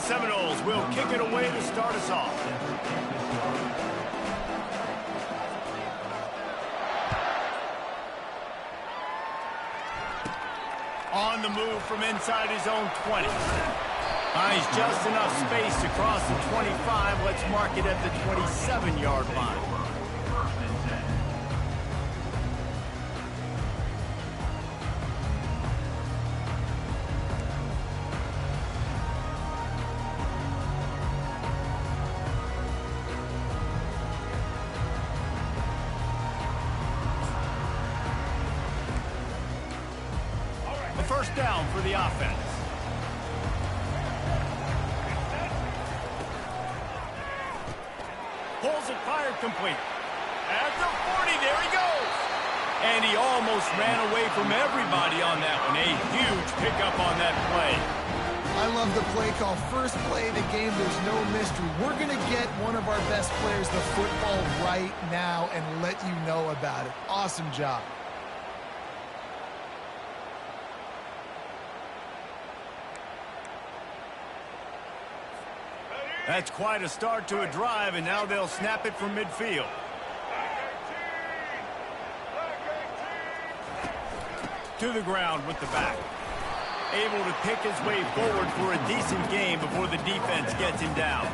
Seminoles will kick it away to start us off. On the move from inside his own 20. Finds just enough space to cross the 25. Let's mark it at the 27-yard line. First down for the offense. Pulls it, fired complete. At the 40, there he goes. And he almost ran away from everybody on that one. A huge pickup on that play. I love the play call. First play of the game, there's no mystery. We're going to get one of our best players the football right now and let you know about it. Awesome job. That's quite a start to a drive, and now they'll snap it from midfield. To the ground with the back. Able to pick his way forward for a decent game before the defense gets him down.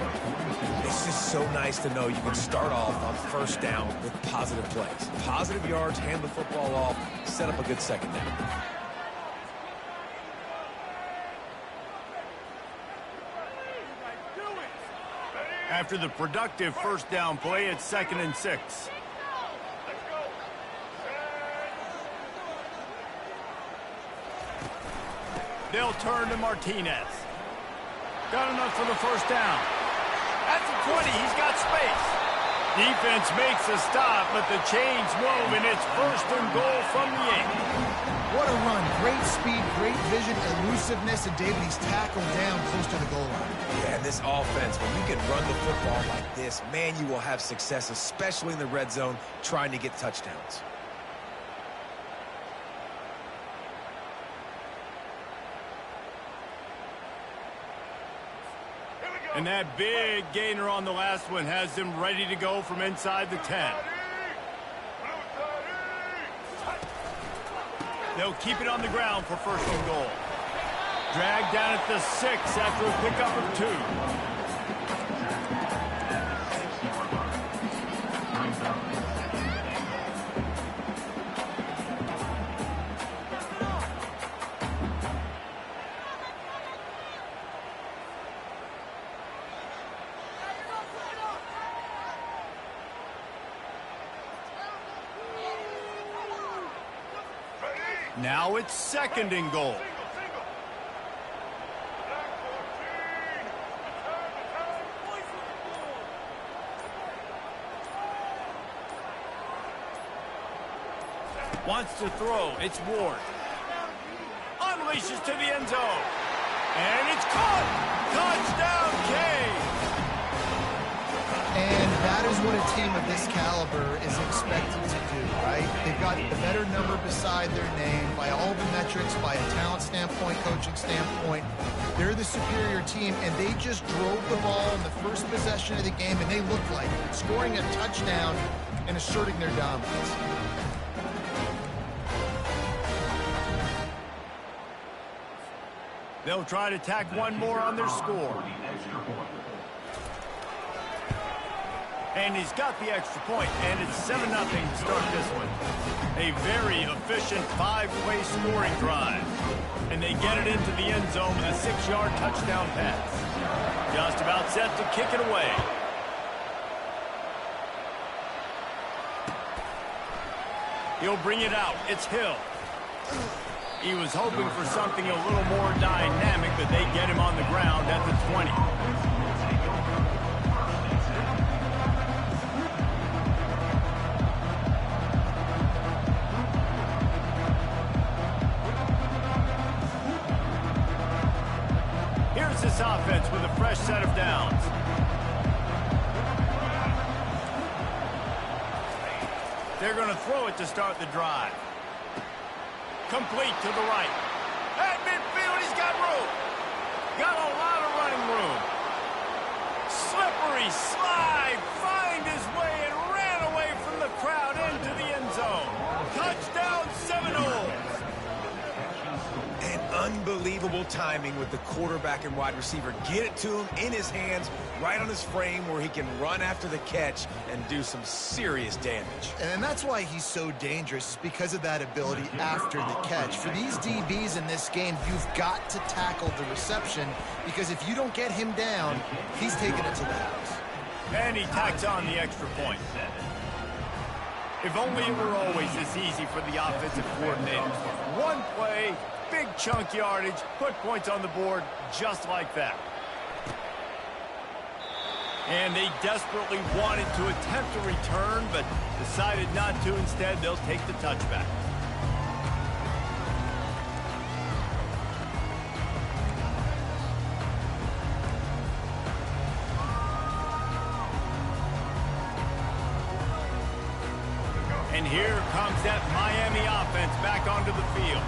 It's just so nice to know you can start off on first down with positive plays. Positive yards, hand the football off, set up a good second down. After the productive first down play, it's 2nd and 6. They'll turn to Martinez. Got enough for the first down. At the 20, he's got space. Defense makes a stop, but the chains move, and it's 1st and goal from the 8. What a run. Great speed, great vision, elusiveness, and David, he's tackled down close to the goal line. Yeah, this offense, when you can run the football like this, man, you will have success, especially in the red zone, trying to get touchdowns. And that big gainer on the last one has them ready to go from inside the 10. They'll keep it on the ground for 1st and goal. Dragged down at the 6 after a pickup of 2. Now it's 2nd and goal. Wants to throw. It's Ward. Unleashes to the end zone. And it's caught. Touchdown, K. And that is what a team of this caliber is expected to do, right? They've got the better number beside their name by all the metrics, by a talent standpoint, coaching standpoint. They're the superior team, and they just drove the ball in the first possession of the game, and they looked like it, scoring a touchdown and asserting their dominance. They'll try to tack one more on their score. And he's got the extra point, and it's 7-0 to start this one. A very efficient 5-play scoring drive. And they get it into the end zone with a 6-yard touchdown pass. Just about set to kick it away. He'll bring it out. It's Hill. He was hoping for something a little more dynamic, but they get him on the ground at the 20. Here's this offense with a fresh set of downs. They're going to throw it to start the drive. Complete to the right. At midfield, he's got room. Got a lot of running room. he slide, find his way, and ran away from the crowd into the end zone. Touchdown Seminoles! And unbelievable timing with the quarterback and wide receiver. Get it to him in his hands, right on his frame where he can run after the catch and do some serious damage. And that's why he's so dangerous, is because of that ability after the catch. For these DBs in this game, you've got to tackle the reception, because if you don't get him down, he's taking it to the house. And he tacks on the extra point. If only it were always this easy for the offensive coordinators. One play, big chunk yardage, put points on the board just like that. And they desperately wanted to attempt a return, but decided not to. Instead, they'll take the touchback. And here comes that Miami offense back onto the field.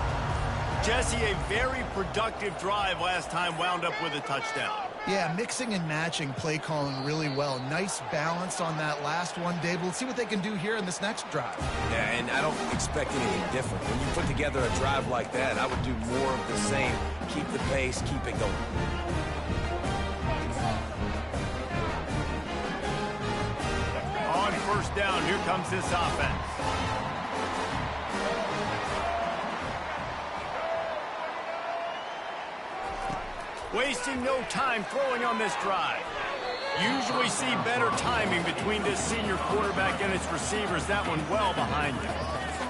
Jesse, a very productive drive last time wound up with a touchdown. Yeah, mixing and matching play calling really well. Nice balance on that last one, Dave. Let's see what they can do here in this next drive. Yeah, and I don't expect anything different. When you put together a drive like that, I would do more of the same. Keep the pace, keep it going. On first down, here comes this offense. Wasting no time throwing on this drive. Usually see better timing between this senior quarterback and his receivers. That one well behind him.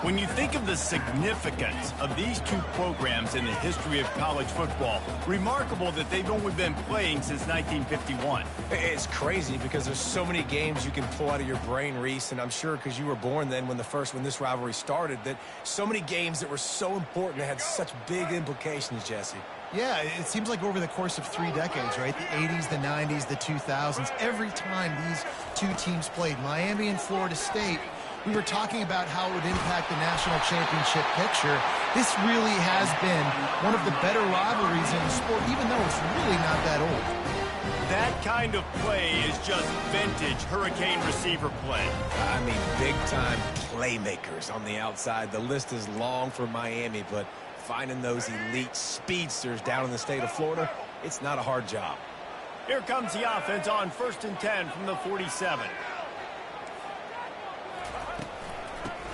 When you think of the significance of these two programs in the history of college football, remarkable that they've only been playing since 1951. It's crazy because there's so many games you can pull out of your brain, Reese, and I'm sure because you were born then when this rivalry started, that so many games that were so important, that had such big implications, Jesse. Yeah, it seems like over the course of 3 decades, right? The 80s, the 90s, the 2000s, every time these two teams played, Miami and Florida State, we were talking about how it would impact the national championship picture. This really has been one of the better rivalries in the sport, even though it's really not that old. That kind of play is just vintage Hurricane receiver play. I mean, big-time playmakers on the outside. The list is long for Miami, but finding those elite speedsters down in the state of Florida, it's not a hard job. Here comes the offense on 1st and 10 from the 47.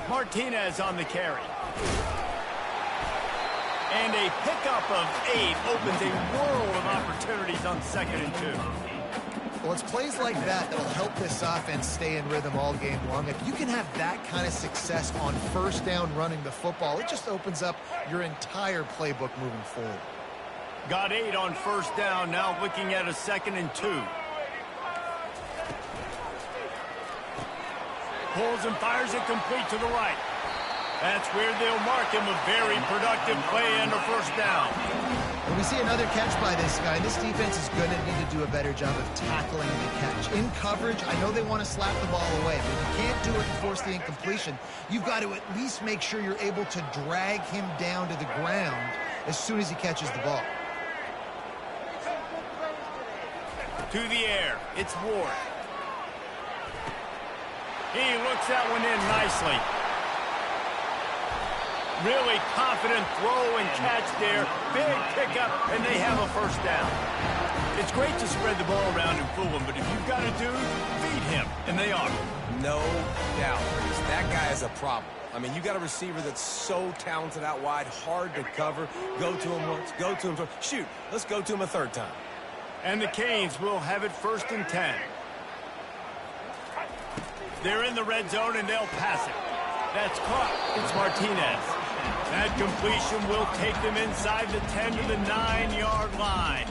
Martinez on the carry. And a pickup of 8 opens a world of opportunities on 2nd and 2. Well, it's plays like that that'll help this offense stay in rhythm all game long. If you can have that kind of success on first down running the football, it just opens up your entire playbook moving forward. Got 8 on first down, now looking at a 2nd and 2. Pulls and fires it complete to the right. That's where they'll mark him a very productive play and a first down. And we see another catch by this guy. This defense is going to need to do a better job of tackling the catch. In coverage, I know they want to slap the ball away, but you can't do it and force the incompletion. You've got to at least make sure you're able to drag him down to the ground as soon as he catches the ball. To the air, it's Ward. He looks that one in nicely. Really confident throw and catch there. Big pickup, and they have a first down. It's great to spread the ball around and fool him, but if you've got a dude, feed him, and they are. No doubt. That guy is a problem. I mean, you got a receiver that's so talented out wide, hard to cover. Go to him once, go to him twice. Shoot, let's go to him a 3rd time. And the Canes will have it 1st and 10. They're in the red zone, and they'll pass it. That's caught. It's Martinez. That completion will take them inside the 10 to the 9-yard line.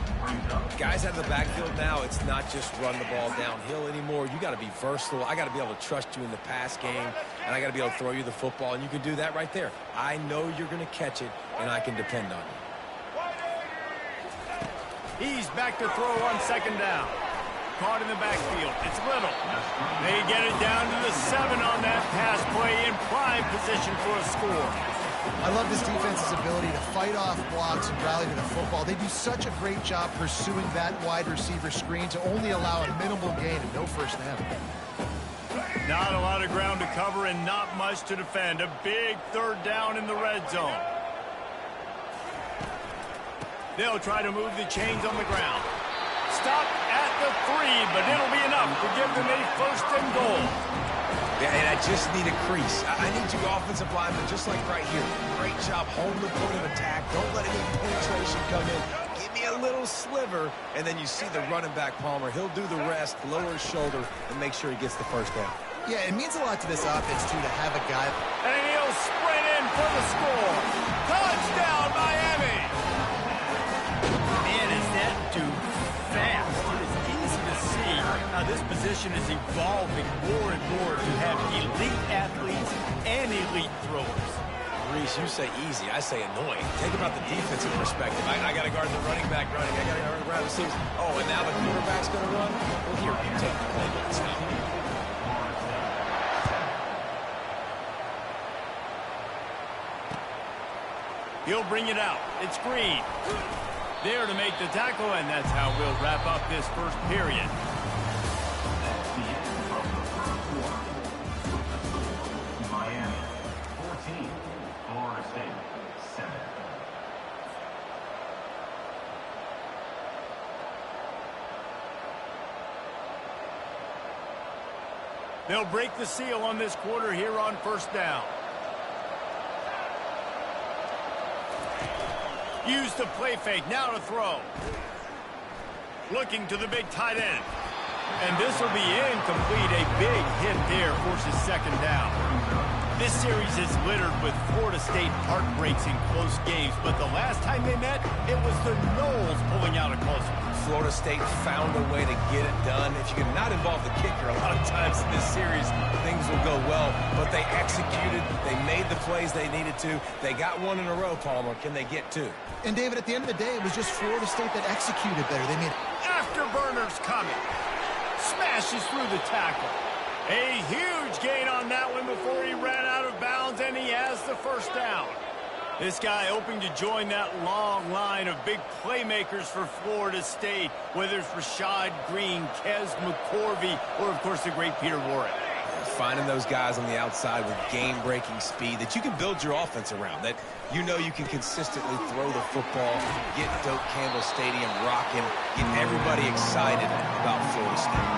Guys out of the backfield now, it's not just run the ball downhill anymore. You got to be versatile. I got to be able to trust you in the pass game, and I got to be able to throw you the football, and you can do that right there. I know you're going to catch it, and I can depend on you. He's back to throw on 2nd down. Caught in the backfield. It's Little. They get it down to the 7 on that pass play in prime position for a score. I love this defense's ability to fight off blocks and rally to the football. They do such a great job pursuing that wide receiver screen to only allow a minimal gain and no first down. Not a lot of ground to cover and not much to defend. A big third down in the red zone. They'll try to move the chains on the ground. Stop at the 3, but it'll be enough to give them a first and goal. Yeah, and I just need a crease. I need you offensive linemen, just like right here. Great job holding the point of attack. Don't let any penetration come in. Give me a little sliver, and then you see the running back, Palmer. He'll do the rest, lower his shoulder, and make sure he gets the first down. Yeah, it means a lot to this offense, too, to have a guy. And he'll sprint in for the score. Touchdown, Miami! Man, is that dude fast. It is easy to see how this position is evolving more and more to have elite athletes and elite throwers. Reese, you say easy, I say annoying. Think about the defensive perspective. I got to guard the running back running. I got to guard the wide receivers. Oh, and now the quarterback's going to run? Well, here, you take the play, but it's not. He'll bring it out. It's Green. There to make the tackle, and that's how we'll wrap up this first period. Miami 14, Florida State 7. They'll break the seal on this quarter here on first down. Use the play fake, now to throw. Looking to the big tight end. And this will be incomplete. A big hit there forces second down. This series is littered with Florida State heartbreaks in close games, but the last time they met, it was the Noles pulling out a close one. Florida State found a way to get it done. If you can not involve the kicker a lot of times in this series, things will go well. But they executed. They made the plays they needed to. They got one in a row, Palmer. Can they get two? And, David, at the end of the day, it was just Florida State that executed better. They made Afterburners coming. Smashes through the tackle. A huge gain on that one before he ran out of bounds, and he has the first down. This guy hoping to join that long line of big playmakers for Florida State, whether it's Rashad Green, Kez McCorvey, or, of course, the great Peter Warrick. Finding those guys on the outside with game-breaking speed that you can build your offense around, that you know you can consistently throw the football, get Doak Campbell Stadium rocking, get everybody excited about Florida State.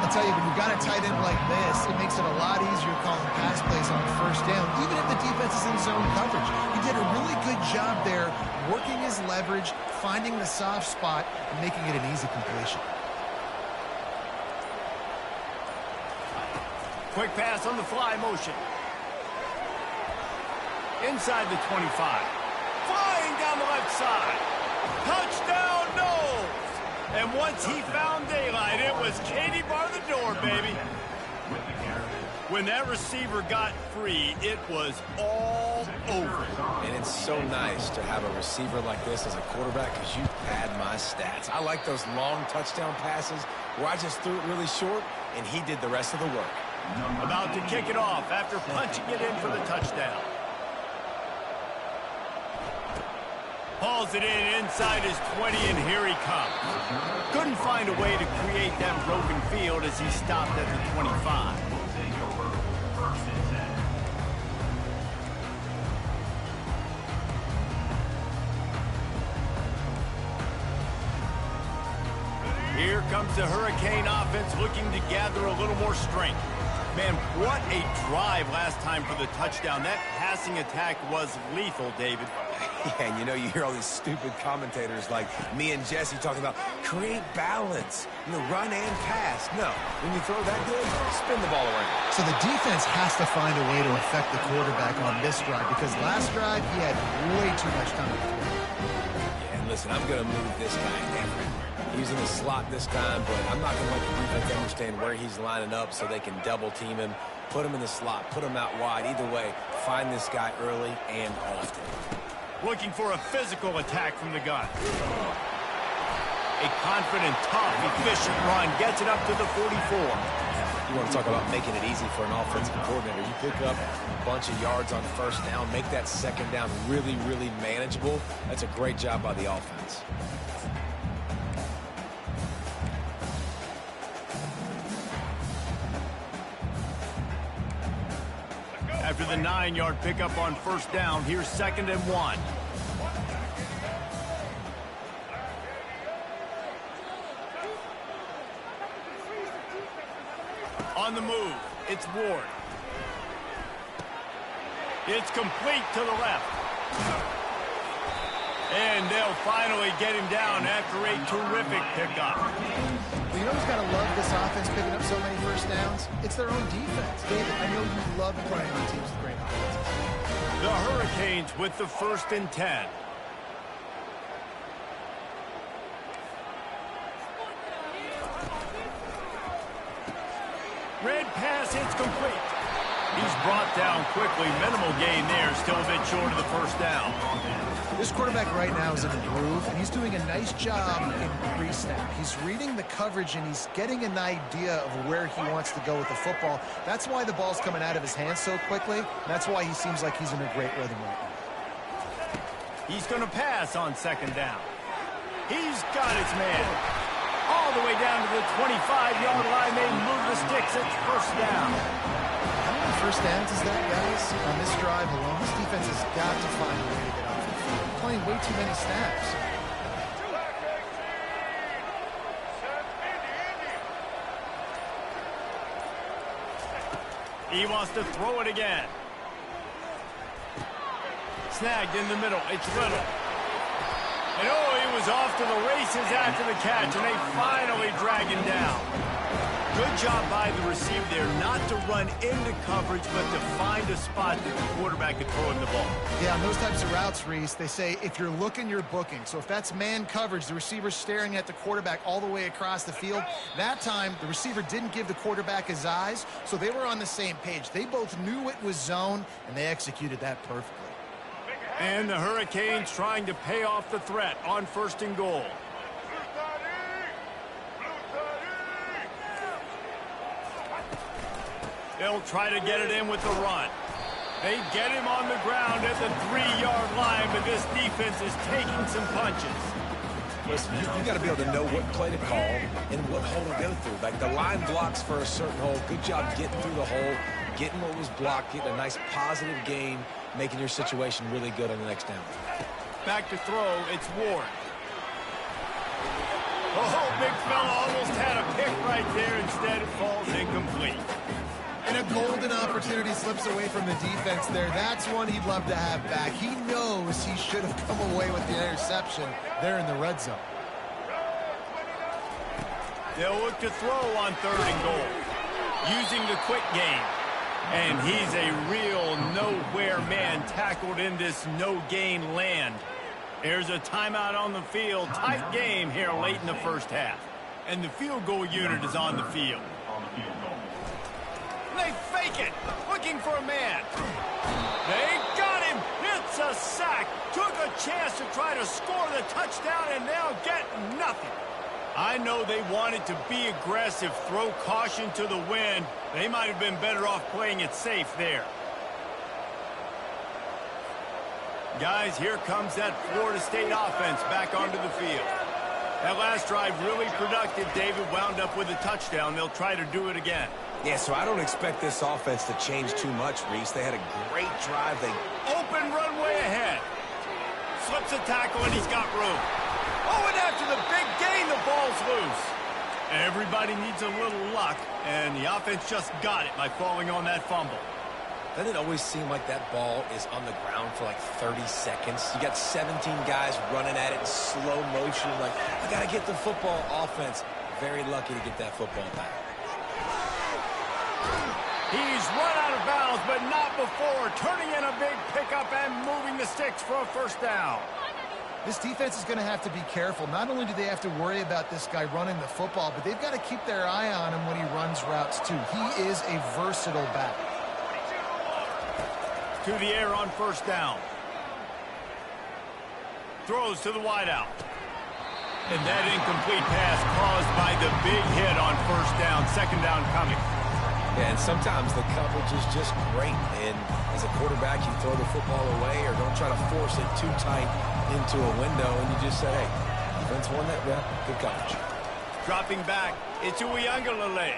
I'll tell you, when you've got a tight end like this, it makes it a lot easier calling pass plays on first down, even if the defense is in zone coverage. He did a really good job there, working his leverage, finding the soft spot, and making it an easy completion. Quick pass on the fly motion. Inside the 25. Flying down the left side. Touchdown, Noles! And once he found daylight, it was Katie bar the door, baby. When that receiver got free, it was all over. And it's so nice to have a receiver like this as a quarterback because you pad my stats. I like those long touchdown passes where I just threw it really short, and he did the rest of the work. About to kick it off after punching it in for the touchdown. Hauls it in inside his 20, and here he comes. Couldn't find a way to create that broken field as he stopped at the 25. Here comes the Hurricane offense looking to gather a little more strength. Man, what a drive last time for the touchdown. That passing attack was lethal, David. Yeah, and you know, you hear all these stupid commentators like me and Jesse talking about create balance, run and pass. No, when you throw that good, spin the ball around. So the defense has to find a way to affect the quarterback on this drive because last drive he had way too much time to throw. Yeah, and listen, I'm going to move this guy everywhere. He's in the slot this time, but I'm not going to let the defense understand where he's lining up so they can double-team him, put him in the slot, put him out wide. Either way, find this guy early and often. Looking for a physical attack from the gun. A confident, tough, efficient run gets it up to the 44. You want to talk about making it easy for an offensive coordinator. You pick up a bunch of yards on first down, make that second down really, really manageable. That's a great job by the offense. After the 9-yard pickup on first down, here's 2nd and 1. On the move, it's Ward. It's complete to the left. And they'll finally get him down after a terrific pickup. Well, you know who's got to love this offense picking up so many first downs? It's their own defense. David, I know you love playing on teams with great offenses. The Hurricanes with the 1st and 10. Red pass, it's complete. He's brought down quickly. Minimal gain there, still a bit short of the first down. This quarterback right now is in a groove, and he's doing a nice job in pre-snap. He's reading the coverage, and he's getting an idea of where he wants to go with the football. That's why the ball's coming out of his hands so quickly. That's why he seems like he's in a great rhythm right now. He's going to pass on 2nd down. He's got his man. All the way down to the 25-yard line. They move the sticks. It's first down. How many first downs is that, guys? On this drive alone, this defense has got to find a way to get off the field. They're playing way too many snaps. He wants to throw it again. Snagged in the middle. It's Little. And oh, he was off to the races after the catch, and they finally drag him down. Good job by the receiver there, not to run into coverage, but to find a spot that the quarterback could throw him the ball. Yeah, on those types of routes, Reese, they say if you're looking, you're booking. So if that's man coverage, the receiver's staring at the quarterback all the way across the field. That time, the receiver didn't give the quarterback his eyes, so they were on the same page. They both knew it was zone, and they executed that perfectly. And the Hurricanes trying to pay off the threat on 1st and goal. They'll try to get it in with the run. They get him on the ground at the 3-yard line, but this defense is taking some punches. Listen, you got to be able to know what play to call and what hole to go through. Like the line blocks for a certain hole. Good job getting through the hole, getting what was blocked, getting a nice positive gain, making your situation really good on the next down. Back to throw, it's Ward. Oh, big fella almost had a pick right there. Instead, it falls incomplete. And a golden opportunity slips away from the defense there. That's one he'd love to have back. He knows he should have come away with the interception there in the red zone. They'll look to throw on 3rd and goal, using the quick game. And he's a real nowhere man tackled in this no-gain land. There's a timeout on the field. Tight game here late in the first half. And the field goal unit is on the field. They fake it, looking for a man. They got him. It's a sack. Took a chance to try to score the touchdown, and they'll get nothing. I know they wanted to be aggressive, throw caution to the wind. They might have been better off playing it safe there. Guys, here comes that Florida State offense back onto the field. That last drive really productive. David wound up with a touchdown. They'll try to do it again. Yeah, so I don't expect this offense to change too much, Reese. They had a great drive. They open runway ahead. Slips a tackle, and he's got room. Oh, and after the big gain, the ball's loose. Everybody needs a little luck, and the offense just got it by falling on that fumble. Doesn't it always seem like that ball is on the ground for like 30 seconds? You got 17 guys running at it in slow motion. Like, I got to get the football. Offense, very lucky to get that football back. He's run out of bounds, but not before. Turning in a big pickup and moving the sticks for a first down. This defense is going to have to be careful. Not only do they have to worry about this guy running the football, but they've got to keep their eye on him when he runs routes too. He is a versatile back. To the air on first down. Throws to the wideout. And that incomplete pass caused by the big hit on first down. 2nd down coming. Yeah, and sometimes the coverage is just great. And as a quarterback, you throw the football away or don't try to force it too tight into a window, and you just say, hey, defense won that rep, good coverage. Dropping back, it's Uiagalelei.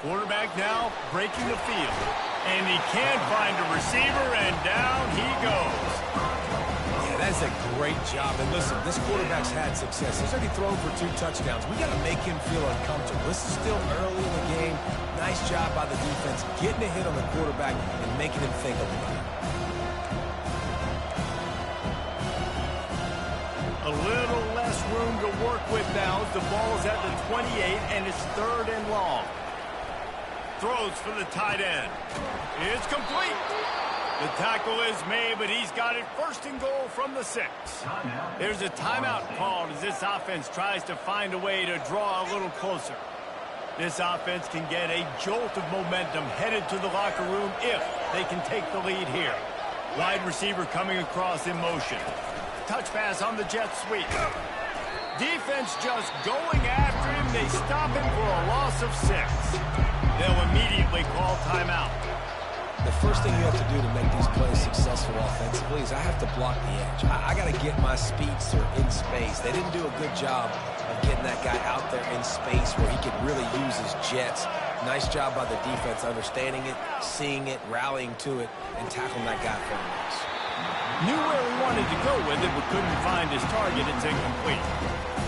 Quarterback now breaking the field. And he can't find a receiver, and down he goes. Yeah, that's a great job. And listen, this quarterback's had success. He's already thrown for 2 touchdowns. We got to make him feel uncomfortable. This is still early in the game. Nice job by the defense, getting a hit on the quarterback and making him think a little bit. A little less room to work with now as the ball's at the 28, and it's 3rd and long. Throws for the tight end. It's complete. The tackle is made, but he's got it 1st and goal from the 6. There's a timeout called as this offense tries to find a way to draw a little closer. This offense can get a jolt of momentum headed to the locker room if they can take the lead here. Wide receiver coming across in motion. Touch pass on the jet sweep. Defense just going after him. They stop him for a loss of 6. They'll immediately call timeout. The first thing you have to do to make these plays successful offensively is I have to block the edge. I got to get my speedster in space. They didn't do a good job of getting that guy out there in space where he could really use his jets. Nice job by the defense understanding it, seeing it, rallying to it, and tackling that guy for a loss. Knew where he wanted to go with it, but couldn't find his target. It's incomplete.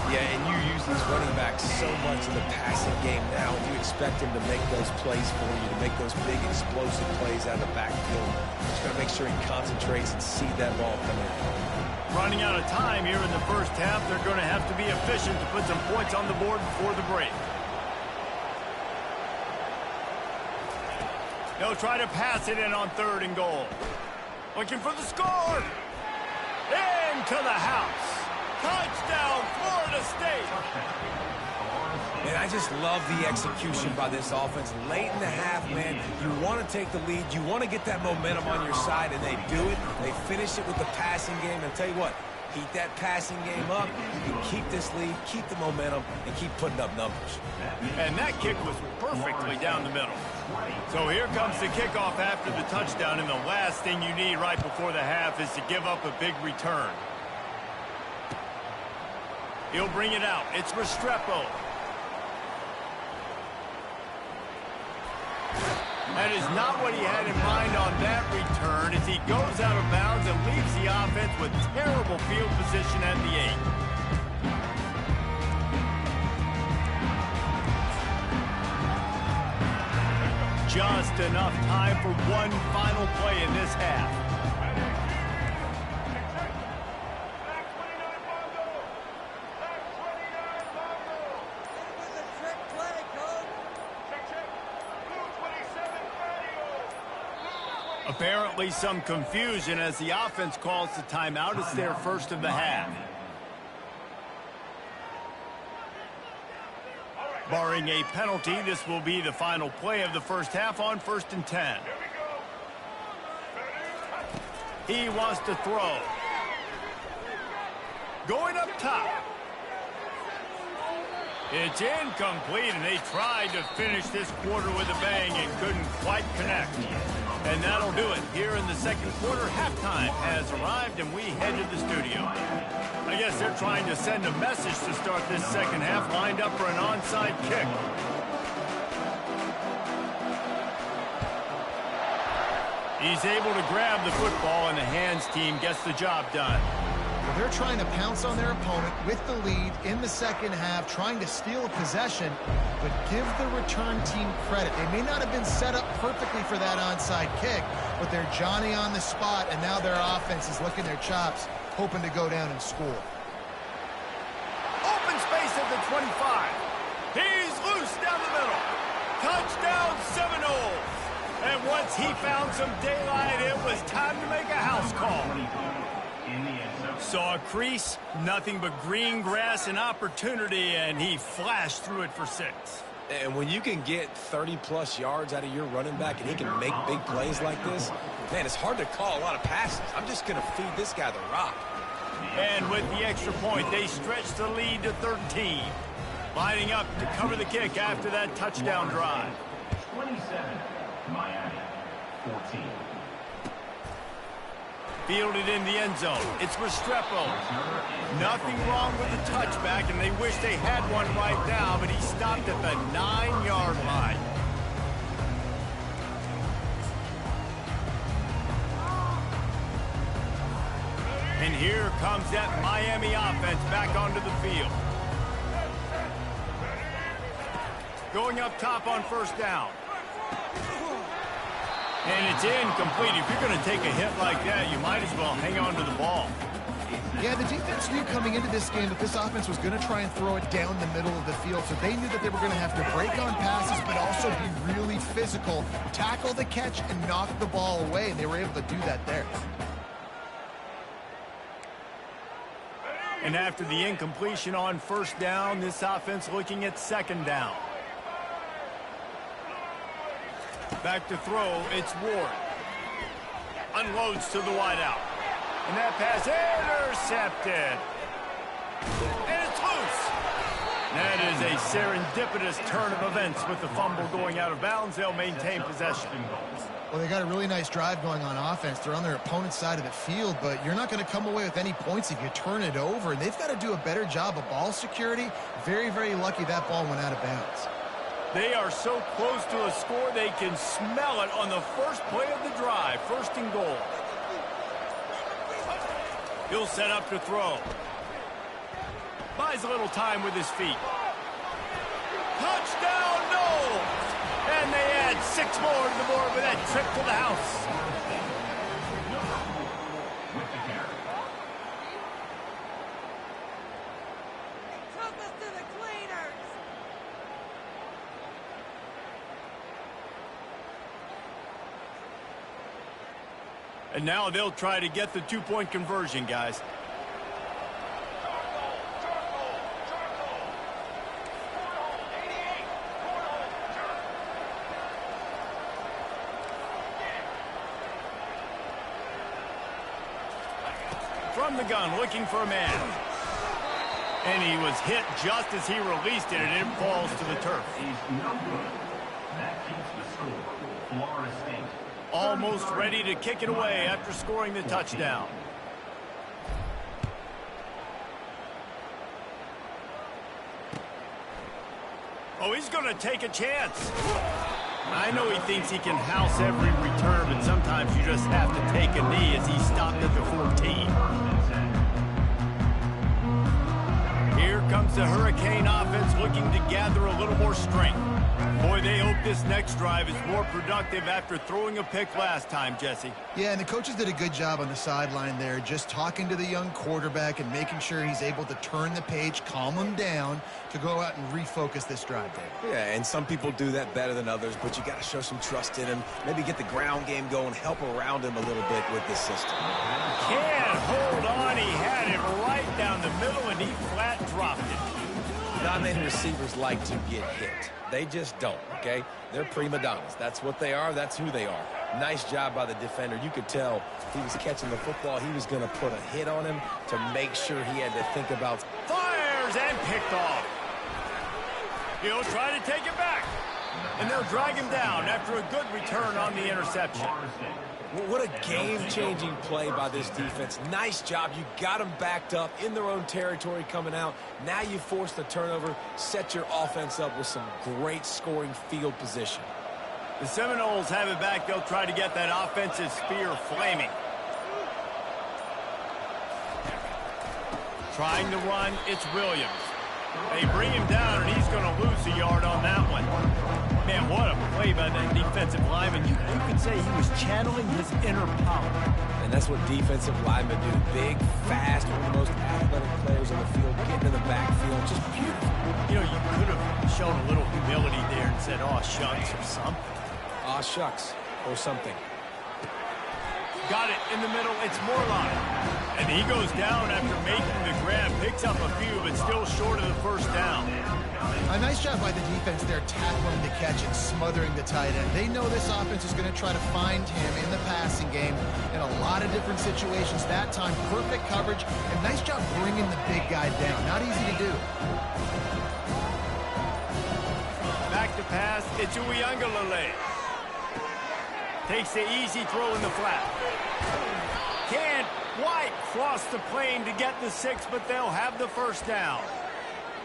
Yeah, and you use these running backs so much in the passing game now, and you expect him to make those plays for you, to make those big explosive plays out of the backfield. Just got to make sure he concentrates and see that ball come in. Running out of time here in the first half, they're going to have to be efficient to put some points on the board before the break. They'll try to pass it in on 3rd and goal. Looking for the score. Into the house. Touchdown, Florida State. Man, I just love the execution by this offense. Late in the half, man, you want to take the lead. You want to get that momentum on your side, and they do it. They finish it with the passing game. And I'll tell you what, keep that passing game up. You can keep this lead, keep the momentum, and keep putting up numbers. And that kick was perfectly down the middle. So here comes the kickoff after the touchdown, and the last thing you need right before the half is to give up a big return. He'll bring it out. It's Restrepo. That is not what he had in mind on that return as he goes out of bounds and leaves the offense with terrible field position at the 8. Just enough time for one final play in this half. Apparently some confusion as the offense calls the timeout. It's their first of the half. Barring a penalty, this will be the final play of the first half on 1st and 10. He wants to throw. Going up top. It's incomplete, and they tried to finish this quarter with a bang and couldn't quite connect. And that'll do it. Here in the second quarter, halftime has arrived, and we head to the studio. I guess they're trying to send a message to start this second half, lined up for an onside kick. He's able to grab the football, and the hands team gets the job done. They're trying to pounce on their opponent with the lead in the second half, trying to steal a possession, but give the return team credit. They may not have been set up perfectly for that onside kick, but they're Johnny on the spot, and now their offense is licking their chops, hoping to go down and score. Open space at the 25. He's loose down the middle. Touchdown Seminoles. And once he found some daylight, it was time to make a house call. Saw a crease, nothing but green grass and opportunity, and he flashed through it for 6. And when you can get 30-plus yards out of your running back and he can make big plays like this, man, it's hard to call a lot of passes. I'm just going to feed this guy the rock. And with the extra point, they stretch the lead to 13. Lining up to cover the kick after that touchdown drive. 27, Miami, 14. Fielded in the end zone. It's Restrepo. Nothing wrong with the touchback, and they wish they had one right now, but he stopped at the 9-yard line. And here comes that Miami offense back onto the field. Going up top on first down. And it's incomplete. If you're going to take a hit like that, you might as well hang on to the ball. Yeah, the defense knew coming into this game that this offense was going to try and throw it down the middle of the field, so they knew that they were going to have to break on passes but also be really physical, tackle the catch, and knock the ball away, and they were able to do that there. And after the incompletion on first down, this offense looking at second down. Back to throw, it's Ward. Unloads to the wideout. And that pass intercepted. And it's loose. That is a serendipitous turn of events with the fumble going out of bounds. They'll maintain possession. Well, they got a really nice drive going on offense. They're on their opponent's side of the field, but you're not going to come away with any points if you turn it over. And they've got to do a better job of ball security. Very, very lucky that ball went out of bounds. They are so close to a score, they can smell it on the first play of the drive. First and goal. He'll set up to throw. Buys a little time with his feet. Touchdown, no! And they add 6 more to the board with that trip to the house. Took us to the cleaners. And now they'll try to get the 2-point conversion, guys. From the gun, looking for a man. And he was hit just as he released it, and it falls to the turf. He's no good. That keeps the score. Florida State. Almost ready to kick it away after scoring the touchdown. Oh, he's going to take a chance. I know he thinks he can house every return, but sometimes you just have to take a knee as he stopped at the 14. Here comes the Hurricane offense looking to gather a little more strength. Boy, they hope this next drive is more productive after throwing a pick last time, Jesse. Yeah, and the coaches did a good job on the sideline there, just talking to the young quarterback and making sure he's able to turn the page, calm him down to go out and refocus this drive there. Yeah, and some people do that better than others, but you got to show some trust in him. Maybe get the ground game going, help around him a little bit with this system. Can't hold on. He had it right down the middle, and he flat dropped it. Dominating receivers like to get hit. They just don't, okay? They're prima donnas. That's what they are. That's who they are. Nice job by the defender. You could tell he was catching the football. He was going to put a hit on him to make sure he had to think about. Fires and picked off. He'll try to take it back. And they'll drag him down after a good return on the interception. What a game-changing play by this defense. Nice job. You got them backed up in their own territory coming out. Now you force the turnover, set your offense up with some great scoring field position. The Seminoles have it back. They'll try to get that offensive spear flaming. Trying to run, it's Williams. They bring him down, and he's going to lose a yard on that one. Man, what a play by that defensive lineman. You could say he was channeling his inner power. And that's what defensive linemen do. Big, fast, one of the most athletic players on the field, getting in the backfield. Just beautiful. You know, you could have shown a little humility there and said, "Aw, shucks," or something. Aw, shucks, or something. Got it in the middle. It's Morlock. And he goes down after making the grab. Picks up a few, but still short of the first down. A nice job by the defense there, tackling the catch and smothering the tight end. They know this offense is going to try to find him in the passing game in a lot of different situations. That time, perfect coverage, and nice job bringing the big guy down. Not easy to do. Back to pass. It's Uiagalelei. Takes the easy throw in the flat. Can't quite cross the plane to get the 6, but they'll have the first down.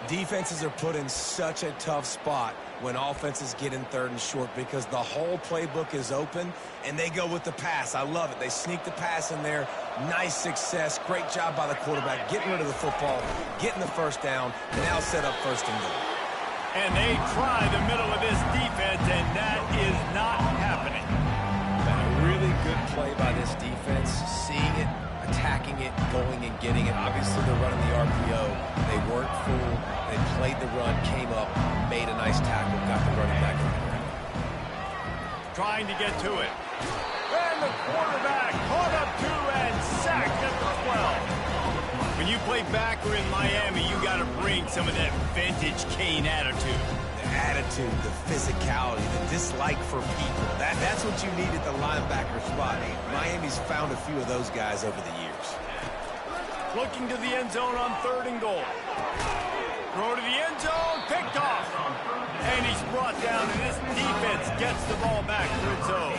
Defenses are put in such a tough spot when offenses get in 3rd and short because the whole playbook is open and they go with the pass. I love it. They sneak the pass in there. Nice success. Great job by the quarterback getting rid of the football, getting the first down, and now set up 1st and goal. And they try the middle of this defense, and that is not happening. A really good play by this defense, seeing it, attacking it, going and getting it. Obviously, they're running the RPO. They weren't fooled. They played the run, came up, made a nice tackle, got the running back in the ground. Trying to get to it. And the quarterback caught up to and sacked at the 12. When you play backer in Miami, you got to bring some of that vintage Kane attitude. The attitude, the physicality, the dislike for people. That's what you need at the linebacker spot. Miami's found a few of those guys over the years. Looking to the end zone on 3rd and goal. Throw to the end zone, picked off. And he's brought down, and this defense gets the ball back to its own.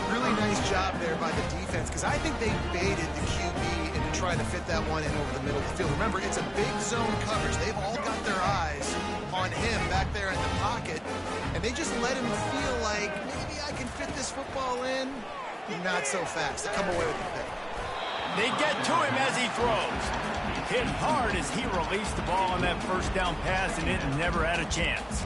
Really nice job there by the defense, because I think they baited the QB into trying to fit that one in over the middle of the field. Remember, it's a big zone coverage. They've all got their eyes on him back there in the pocket, and they just let him feel like, maybe I can fit this football in. Not so fast. They come away with the pick. They get to him as he throws. Hit hard as he released the ball on that first down pass, and it never had a chance.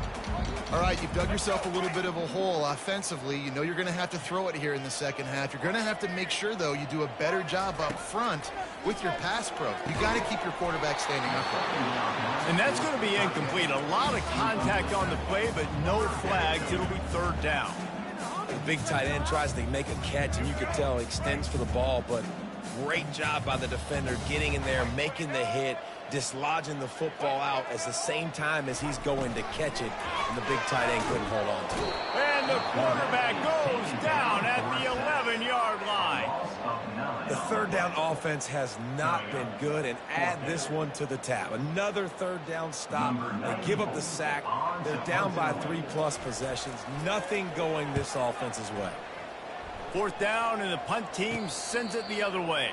All right, you've dug yourself a little bit of a hole offensively. You know you're going to have to throw it here in the second half. You're going to have to make sure, though, you do a better job up front with your pass pro. You got to keep your quarterback standing upright. And that's going to be incomplete. A lot of contact on the play, but no flags. It'll be 3rd down. The big tight end tries to make a catch, and you could tell he extends for the ball, but great job by the defender getting in there, making the hit, dislodging the football out at the same time as he's going to catch it, and the big tight end couldn't hold on to it. And the quarterback goes down at the 11-yard line. The 3rd down offense has not been good, and add this one to the tab. Another 3rd down stop. They give up the sack. They're down by 3+ possessions. Nothing going this offense's way. 4th down, and the punt team sends it the other way.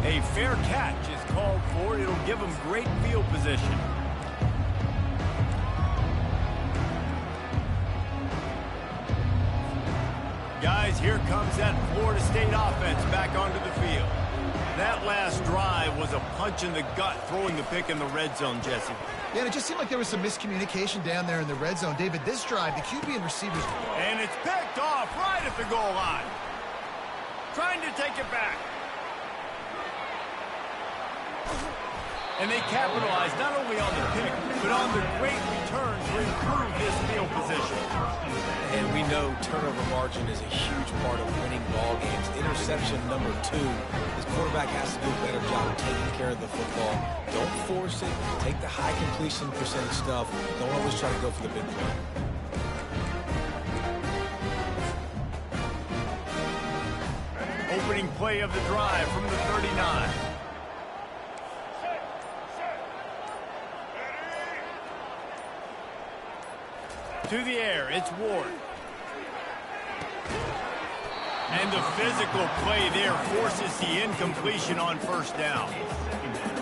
A fair catch is called for. It'll give them great field position. Guys, here comes that Florida State offense back onto the field. That last drive was a punch in the gut, throwing the pick in the red zone, Jesse. Yeah, and it just seemed like there was some miscommunication down there in the red zone. David, this drive, the QB and receivers... And it's picked off right at the goal line. Trying to take it back. And they capitalize not only on the pick, but on the great return to improve this field position. And we know turnover margin is a huge part of winning ball games. Interception number 2. This quarterback has to do a better job of taking care of the football. Don't force it. Take the high completion percentage stuff. Don't always try to go for the big play. Opening play of the drive from the 39. To the air, it's Ward. And the physical play there forces the incompletion on 1st down.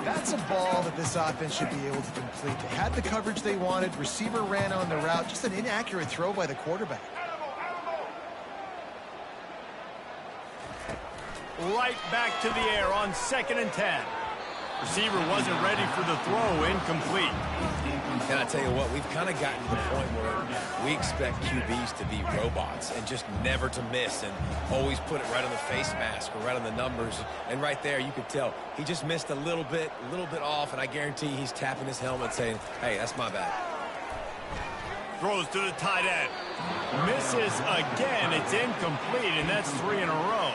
That's a ball that this offense should be able to complete. They had the coverage they wanted. Receiver ran on the route. Just an inaccurate throw by the quarterback. Right back to the air on 2nd and 10. Receiver wasn't ready for the throw, incomplete. And I tell you what, we've kind of gotten to the point where we expect QBs to be robots and just never to miss and always put it right on the face mask or right on the numbers. And right there, you could tell he just missed a little bit off, and I guarantee he's tapping his helmet saying, hey, that's my bad. Throws to the tight end. Misses again. It's incomplete, and that's 3 in a row.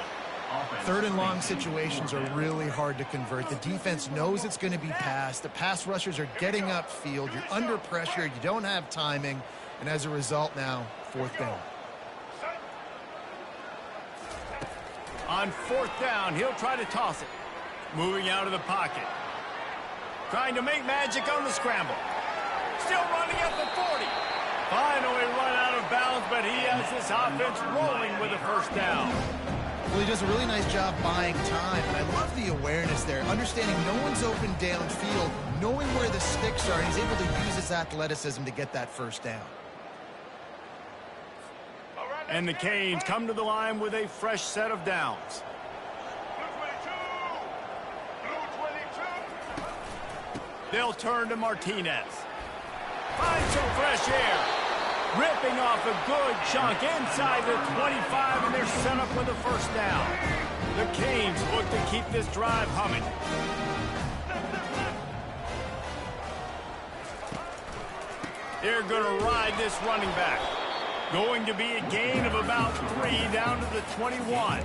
3rd and long situations are really hard to convert. The defense knows it's going to be passed. The pass rushers are getting upfield. You're under pressure. You don't have timing. And as a result now, 4th down. On 4th down, he'll try to toss it. Moving out of the pocket. Trying to make magic on the scramble. Still running at the 40. Finally run out but he has this offense rolling with a first down. Well, he does a really nice job buying time, and I love the awareness there, understanding no one's open downfield, knowing where the sticks are, and he's able to use his athleticism to get that first down. And the Canes come to the line with a fresh set of downs. They'll turn to Martinez. Finds some fresh air. Ripping off a good chunk inside the 25, and they're set up with a first down. The Canes look to keep this drive humming. They're going to ride this running back. Going to be a gain of about 3 down to the 21.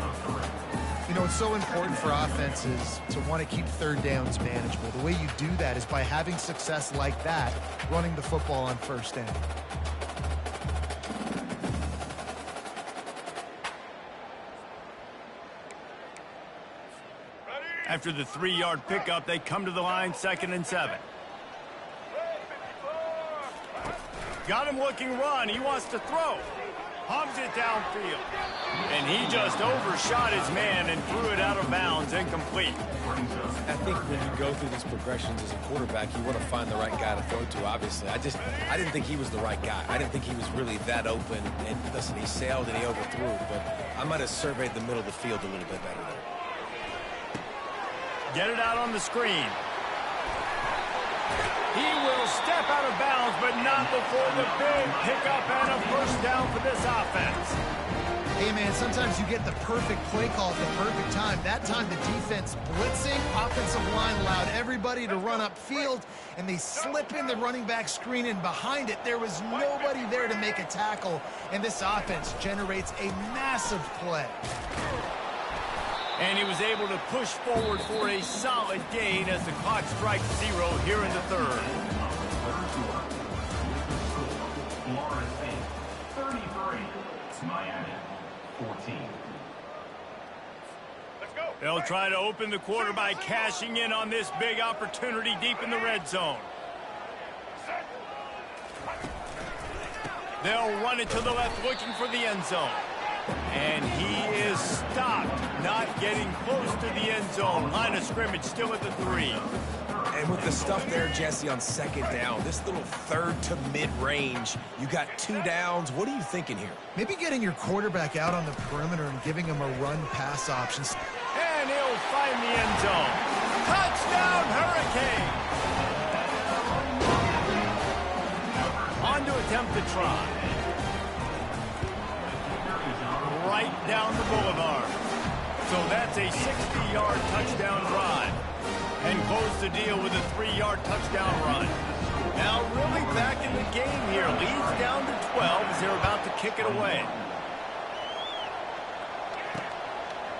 You know, it's so important for offenses to want to keep third downs manageable. The way you do that is by having success like that, running the football on first down. After the 3-yard pickup, they come to the line 2nd and 7. Got him looking run. He wants to throw. Hums it downfield. And he just overshot his man and threw it out of bounds, incomplete. I think when you go through these progressions as a quarterback, you want to find the right guy to throw to, obviously. I didn't think he was the right guy. I didn't think he was really that open. And listen, he sailed and he overthrew, but I might have surveyed the middle of the field a little bit better there. Get it out on the screen. He will step out of bounds, but not before the big pickup and a first down for this offense. Hey, man, sometimes you get the perfect play call at the perfect time. That time the defense blitzing, offensive line allowed everybody to run upfield, and they slip in the running back screen, and behind it there was nobody there to make a tackle, and this offense generates a massive play. And he was able to push forward for a solid gain as the clock strikes 0 here in the third. Florida State, 33. Miami, 14. Let's go. They'll try to open the quarter by cashing in on this big opportunity deep in the red zone. They'll run it to the left, looking for the end zone. And he is stopped, not getting close to the end zone. Line of scrimmage still at the 3. And with the stuff there, Jesse, on 2nd down, this little third to mid-range, you got 2 downs. What are you thinking here? Maybe getting your quarterback out on the perimeter and giving him a run-pass option. And he'll find the end zone. Touchdown, Hurricane! On to attempt the try. Right down the boulevard. So that's a 60-yard touchdown drive. And close the deal with a 3-yard touchdown run. Now really back in the game here. Leads down to 12 as they're about to kick it away.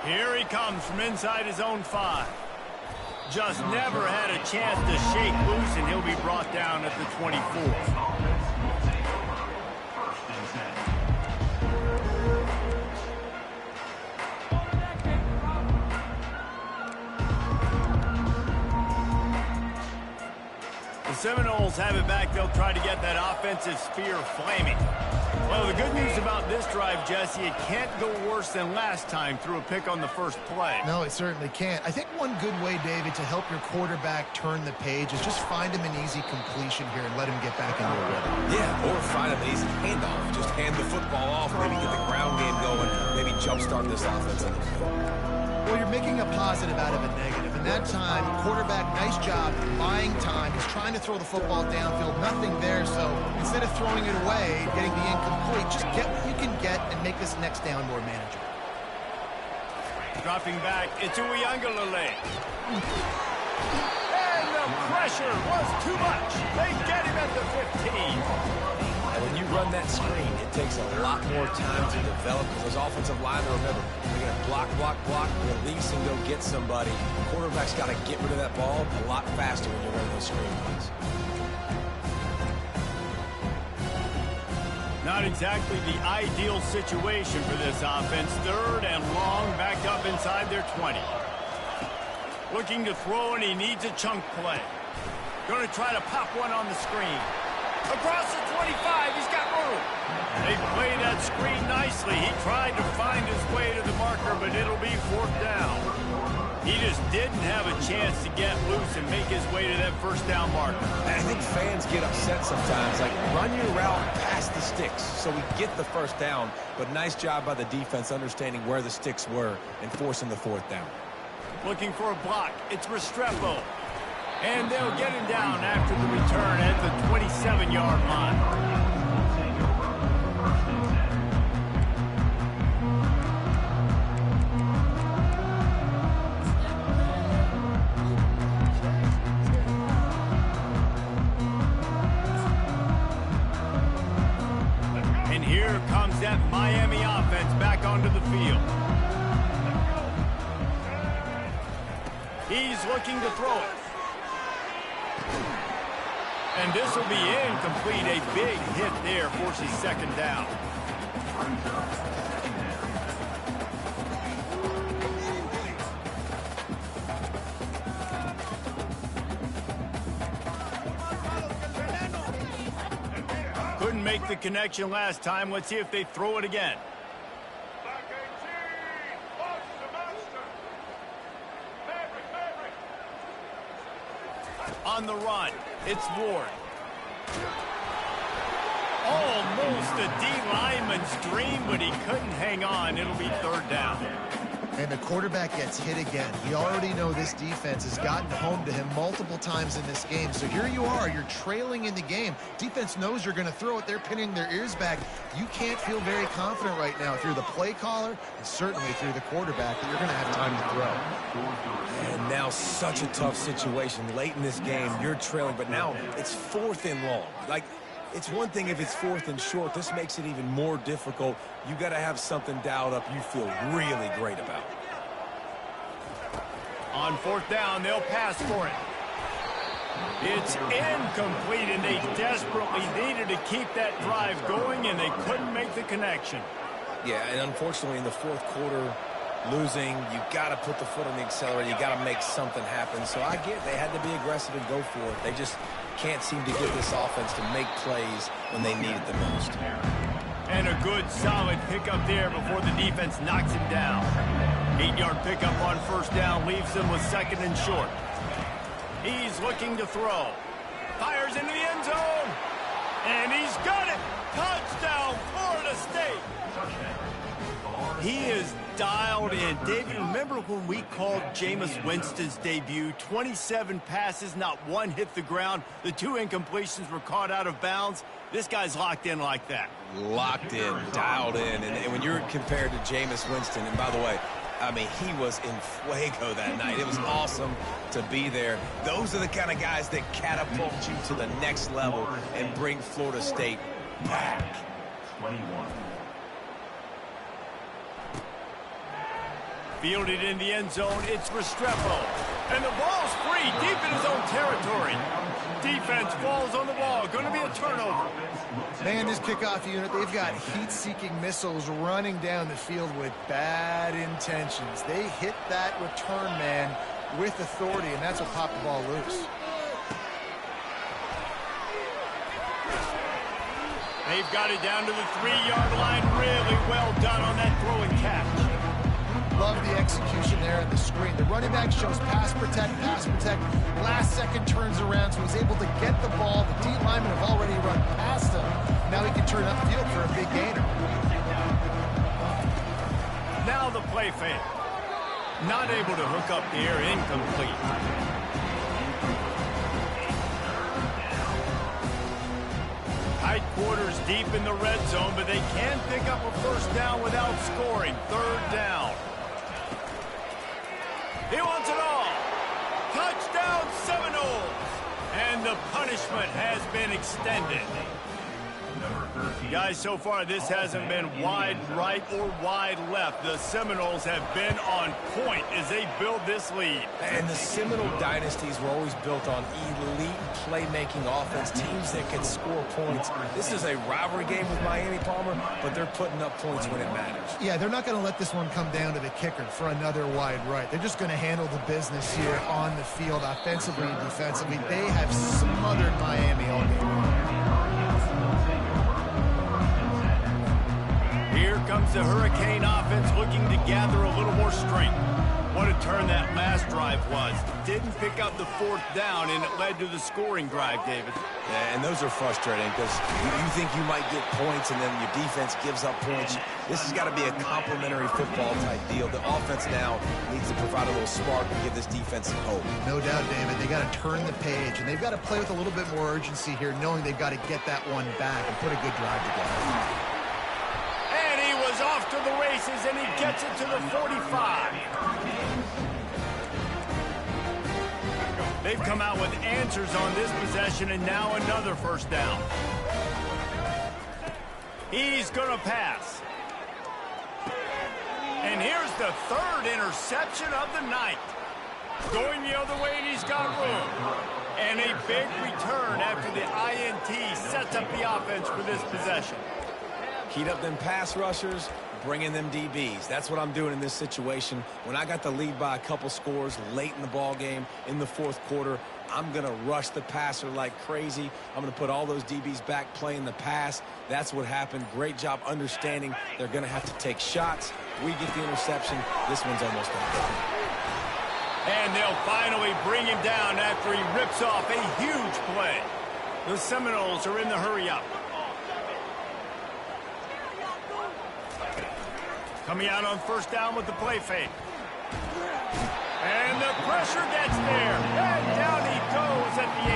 Here he comes from inside his own 5. Just never had a chance to shake loose, and he'll be brought down at the 24. Seminoles have it back. They'll try to get that offensive spear flaming. Well, the good news about this drive, Jesse, it can't go worse than last time through a pick on the first play. No, it certainly can't. I think one good way, David, to help your quarterback turn the page is just find him an easy completion here and let him get back into a rhythm. Yeah, or find him an easy handoff. Just hand the football off, maybe get the ground game going, maybe jumpstart this offense a little bit. Well, you're making a positive out of a negative. And that time, quarterback, nice job buying time. He's trying to throw the football downfield. Nothing there, so instead of throwing it away, getting the incomplete, just get what you can get and make this next down more manageable. Dropping back, it's Uiagalelei. And the pressure was too much. They get him at the 15. And when you run that screen, it takes a lot more time to develop because those offensive linemen, remember, they're going to block, release, and go get somebody. The quarterback's got to get rid of that ball a lot faster when you're running those screen plays. Not exactly the ideal situation for this offense. 3rd and long, backed up inside their 20. Looking to throw, and he needs a chunk play. Going to try to pop one on the screen. Across the 25, he's got room. They played that screen nicely. He tried to find his way to the marker, but it'll be 4th down. He just didn't have a chance to get loose and make his way to that 1st down marker. And I think fans get upset sometimes, like run your route past the sticks so we get the 1st down, but nice job by the defense understanding where the sticks were and forcing the 4th down. Looking for a block. It's Restrepo. And they'll get him down after the return at the 27-yard line. And here comes that Miami offense back onto the field. He's looking to throw it. And this will be incomplete. A big hit there forces 2nd down. Couldn't make the connection last time. Let's see if they throw it again. On the run, it's Ward. Almost a D lineman's dream, but he couldn't hang on. It'll be 3rd down. And the quarterback gets hit again. We already know this defense has gotten home to him multiple times in this game. So here you are, you're trailing in the game. Defense knows you're going to throw it. They're pinning their ears back. You can't feel very confident right now through the play caller and certainly through the quarterback that you're going to have time to throw. And now such a tough situation. Late in this game, you're trailing, but now it's 4th and long. Like, it's one thing if it's 4th and short. This makes it even more difficult. You got to have something dialed up you feel really great about. On 4th down, they'll pass for it. It's incomplete, and they desperately needed to keep that drive going, and they couldn't make the connection. Yeah, and unfortunately in the 4th quarter, losing, you got to put the foot on the accelerator. You got to make something happen. So I get they had to be aggressive and go for it. They just can't seem to get this offense to make plays when they need it the most. And a good, solid pickup there before the defense knocks him down. 8-yard pickup on 1st down leaves him with 2nd and short. He's looking to throw. Fires into the end zone. And he's got it. Touchdown, Florida State. He is dialed in. David, remember when we called Jameis Winston's debut? 27 passes, not one hit the ground. The 2 incompletions were caught out of bounds. This guy's locked in like that. Locked in, dialed in. And when you're compared to Jameis Winston, and by the way, I mean, he was in fuego that night. It was awesome to be there. Those are the kind of guys that catapult you to the next level and bring Florida State back. 21. Fielded in the end zone, it's Restrepo. And the ball's free, deep in his own territory. Defense falls on the ball. Going to be a turnover. Man, this kickoff unit, they've got heat-seeking missiles running down the field with bad intentions. They hit that return man with authority, and that's what popped the ball loose. They've got it down to the 3-yard line. Really well done on that throw and catch. Love the execution there at the screen. The running back shows pass protect. Last second turns around, so he's able to get the ball. The D linemen have already run past him. Now he can turn upfield for a big gainer. Now the play fake. Not able to hook up the air, incomplete. Tight quarters deep in the red zone, but they can pick up a 1st down without scoring. 3rd down. He wants it all. Touchdown Seminoles. And the punishment has been extended. Guys, so far this hasn't been wide right or wide left. The Seminoles have been on point as they build this lead. And the Seminole dynasties were always built on elite playmaking offense, teams that can score points. This is a rivalry game with Miami, Palmer, but they're putting up points when it matters. Yeah, they're not going to let this one come down to the kicker for another wide right. They're just going to handle the business here on the field, offensively and defensively. They have smothered Miami all game long. the Hurricane offense looking to gather a little more strength. What a turn that last drive was. Didn't pick up the 4th down, and it led to the scoring drive, David. Yeah, and those are frustrating because you think you might get points and then your defense gives up points. This has got to be a complementary football type deal. The offense now needs to provide a little spark and give this defense some hope. No doubt, David. They got to turn the page, and they've got to play with a little bit more urgency here, knowing they've got to get that one back and put a good drive together. And he was off to the races, and he gets it to the 45. They've come out with answers on this possession, and now another 1st down. He's going to pass. And here's the 3rd interception of the night. Going the other way, and he's got room. And a big return after the INT sets up the offense for this possession. Heat up them pass rushers, bring in them DBs. That's what I'm doing in this situation. When I got the lead by a couple scores late in the ball game in the 4th quarter, I'm going to rush the passer like crazy. I'm going to put all those DBs back playing the pass. That's what happened. Great job understanding they're going to have to take shots. We get the interception. This one's almost done. And they'll finally bring him down after he rips off a huge play. The Seminoles are in the hurry-up. Coming out on 1st down with the play fake. And the pressure gets there. And down he goes at the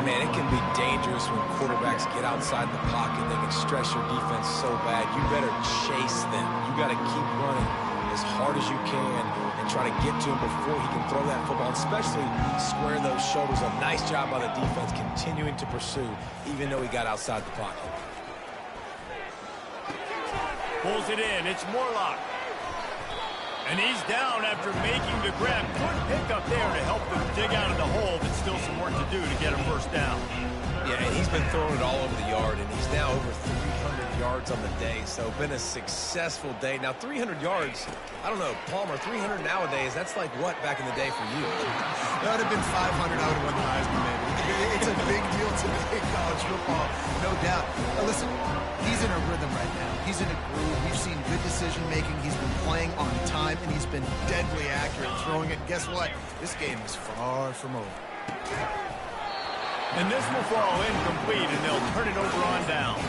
18. Man, it can be dangerous when quarterbacks get outside the pocket. They can stress your defense so bad. You better chase them. You got to keep running as hard as you can and try to get to him before he can throw that football, especially square those shoulders. A nice job by the defense continuing to pursue, even though he got outside the pocket. Pulls it in. It's Morlock. And he's down after making the grab. Good pickup there to help them dig out of the hole, but still some work to do to get a 1st down. Yeah, and he's been throwing it all over the yard, and he's now over 300 yards on the day, so been a successful day. Now, 300 yards, I don't know, Palmer, 300 nowadays, that's like what back in the day for you? That would have been 500. I would have won the Heisman, maybe. It's a big deal today in college football, no doubt. Now, listen, he's in a rhythm right now. He's in a groove. We've seen good decision-making. He's been playing on time, and he's been deadly accurate throwing it. Guess what? This game is far from over. And this will fall incomplete, and they'll turn it over on downs.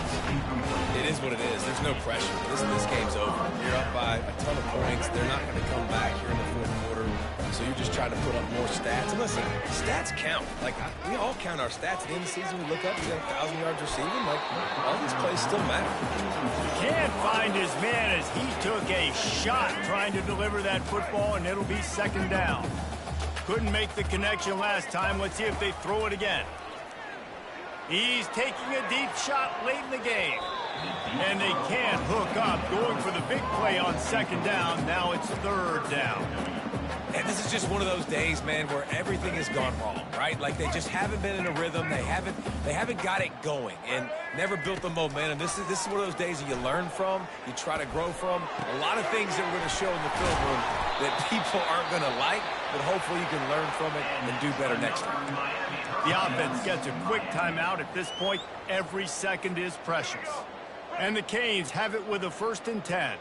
It is what it is. There's no pressure. This game's over. You're up by a ton of points. They're not going to come back here in the 4th quarter. So you're just trying to put up more stats. And listen, stats count. Like, we all count our stats. At the end of the season, we look up, we got 1,000 yards receiving. Like, all these plays still matter. Can't find his man as he took a shot trying to deliver that football, and it'll be 2nd down. Couldn't make the connection last time. Let's see if they throw it again. He's taking a deep shot late in the game. And they can't hook up. Going for the big play on 2nd down. Now it's 3rd down. And this is just one of those days, man, where everything has gone wrong, right? Like they just haven't been in a rhythm. They haven't got it going and never built the momentum. This is one of those days that you learn from, you try to grow from. A lot of things that we're going to show in the film room that people aren't going to like, but hopefully you can learn from it and do better next time. The offense gets a quick timeout. At this point, every second is precious. And the Canes have it with a 1st and 10.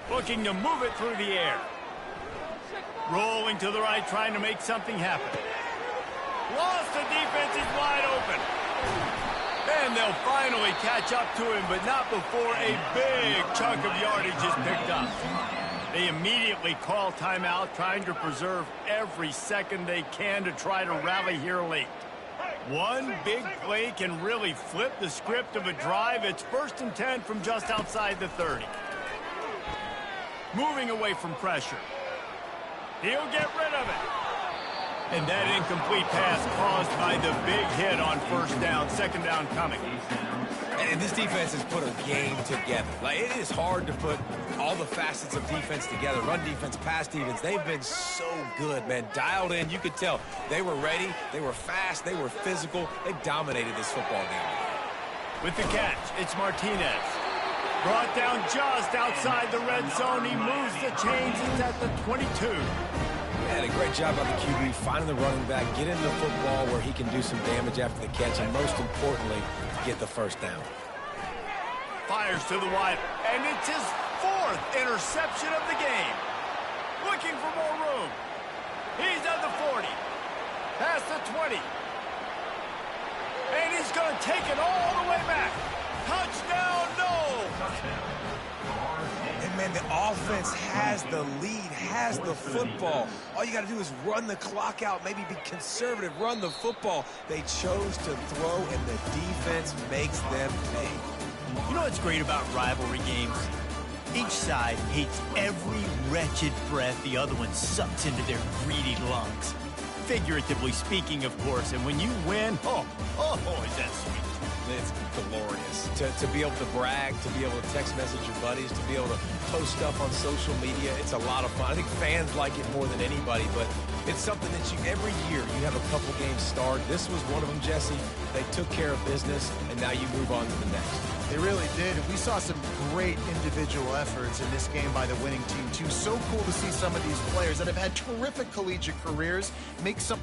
Looking to move it through the air. Rolling to the right, trying to make something happen. Lost, the defense is wide open. And they'll finally catch up to him, but not before a big chunk of yardage is picked up. They immediately call timeout, trying to preserve every second they can to try to rally here late. One big play can really flip the script of a drive. It's 1st and 10 from just outside the 30. Moving away from pressure. He'll get rid of it. And that incomplete pass caused by the big hit on 1st down, 2nd down coming. And this defense has put a game together. Like, it is hard to put all the facets of defense together. Run defense, pass defense. They've been so good, man. Dialed in. You could tell they were ready. They were fast. They were physical. They dominated this football game. With the catch, it's Martinez. Brought down just outside the red zone. He moves the chains. It's at the 22. Yeah, And a great job by the QB finding the running back, get into the football where he can do some damage after the catch, and most importantly, get the first down. Fires to the wide, and it's his 4th interception of the game. Looking for more room. He's at the 40, past the 20, and he's going to take it all the way back. Touchdown, no! And, man, the offense has the lead, has the football. All you got to do is run the clock out, maybe be conservative, run the football. They chose to throw, and the defense makes them pay. You know what's great about rivalry games? Each side hates every wretched breath the other one sucks into their greedy lungs. Figuratively speaking, of course, and when you win, oh, is that sweet. It's glorious to be able to brag, to be able to text message your buddies, to be able to post stuff on social media. It's a lot of fun. I think fans like it more than anybody, but it's something that every year you have a couple games start. This was one of them, Jesse. They took care of business, and now you move on to the next. They really did. And we saw some great individual efforts in this game by the winning team, too. So cool to see some of these players that have had terrific collegiate careers make some...